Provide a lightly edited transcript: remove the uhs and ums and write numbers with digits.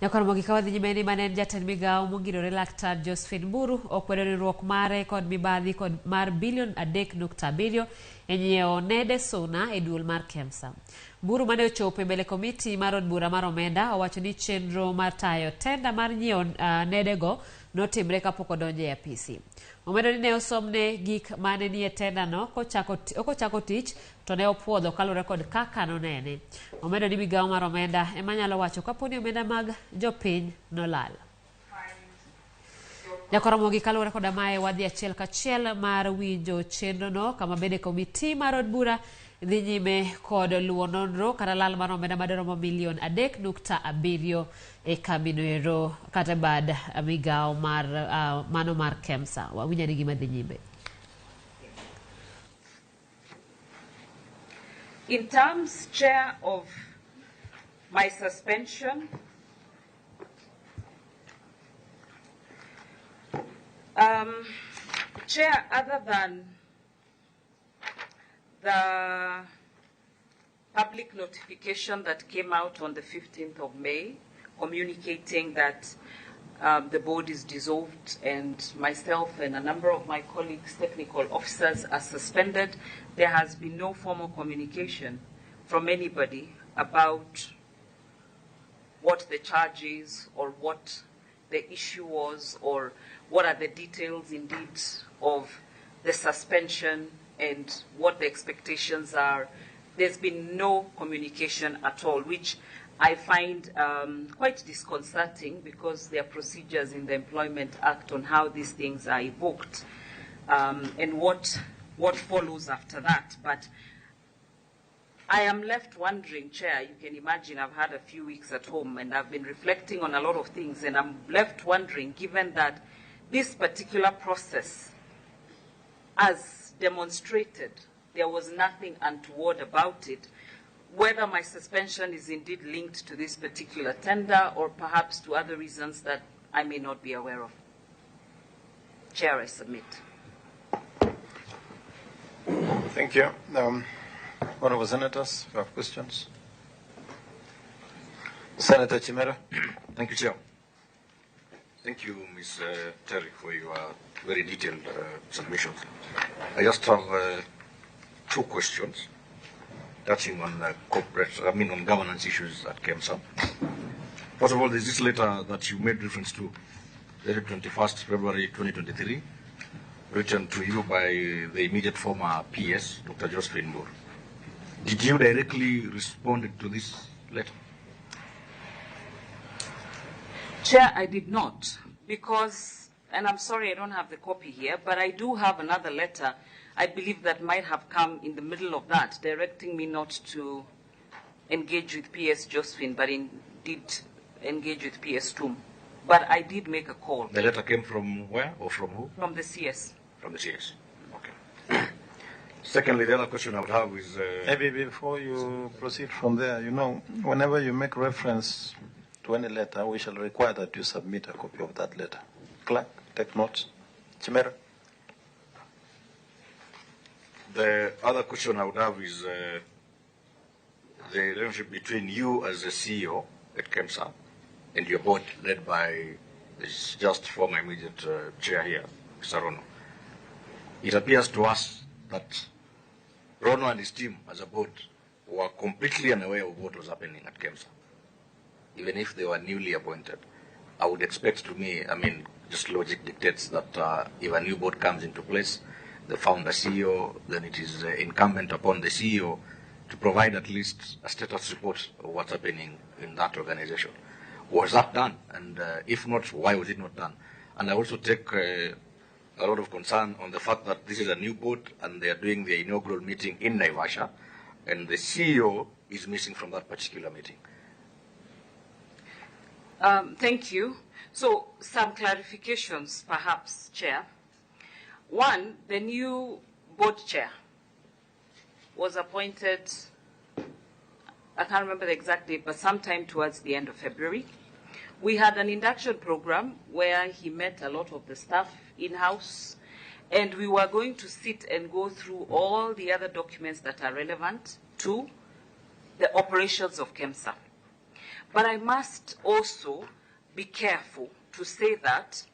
Ramogi kawadhi nyimeni manen jatend migao mongirore laktar Josephine Mburu okwedo riwruok mare kod mibadhi kod mar bilion 3.7 e nyewo nede suna e duol mar KEMSA. Mburu mane ochopo mbele komiti mar od bura mar omenda owacho ni chenro mar tayo tenda mar nyewo nedego notimre kapok odonje e apisi. Omedo ni ne osomne gik mane ni e tenda no kochako tich to ne opuodho kalure kod kaka nonene. Omedo ni migao mar omenda ema nyalo wacho kaponi omenda mag jopiny nolal. Ramogi kalure kod mae wadhi achiel kachiel mar winjo chenro no kama bende komiti mar od bura dhi nyime kod luwo nonro kata lal mar omenda maderomo milion 3.7 e kamino ero kata bad migao mar mano mar KEMSA. Wawinyani gima dhi nyime. In terms, Chair, of my suspension, Chair, other than the public notification that came out on the 15th of May, communicating that the board is dissolved and myself and a number of my colleagues, technical officers, are suspended, there has been no formal communication from anybody about what the charge is or what the issue was or what are the details indeed of the suspension and what the expectations are. There's been no communication at all, which I find quite disconcerting because there are procedures in the Employment Act on how these things are evoked and what follows after that. But I am left wondering, Chair, you can imagine I've had a few weeks at home and I've been reflecting on a lot of things, and I'm left wondering, given that this particular process, as demonstrated, there was nothing untoward about it, whether my suspension is indeed linked to this particular tender or perhaps to other reasons that I may not be aware of. Chair, I submit. Thank you. Honorable Senators, you have questions? Senator Chimera. Thank you, Chair. Thank you, Ms. Terry, for your very detailed submissions. I just have two questions touching on on governance issues at KEMSA. First of all, there's this letter that you made reference to, dated 21st February 2023, written to you by the immediate former PS, Dr. Josephine Mburu. Did you directly respond to this letter? Chair, I did not, because, and I'm sorry I don't have the copy here, but I do have another letter, I believe, that might have come in the middle of that, directing me not to engage with PS Josephine, but indeed engage with PS Tum. But I did make a call. The letter came from where or from who? From the CS. From the CS. Okay. Secondly, the other question I would have is... Maybe before you proceed from there, whenever you make reference to any letter, we shall require that you submit a copy of that letter. Clerk, take notes. Chimera. The other question I would have is the relationship between you as the CEO at KEMSA and your board led by this just former immediate chair here, Mr. Rono. It appears to us that Rono and his team as a board were completely unaware of what was happening at KEMSA, even if they were newly appointed. I would expect just logic dictates that if a new board comes into place, they found a CEO, then it is incumbent upon the CEO to provide at least a status report of what's happening in that organization. Was that done? And if not, why was it not done? And I also take a lot of concern on the fact that this is a new board and they are doing their inaugural meeting in Naivasha, and the CEO is missing from that particular meeting. Thank you. So some clarifications, perhaps, Chair. One, the new board chair was appointed, I can't remember the exact date, but sometime towards the end of February. We had an induction program where he met a lot of the staff in-house, and we were going to sit and go through all the other documents that are relevant to the operations of KEMSA. But I must also be careful to say that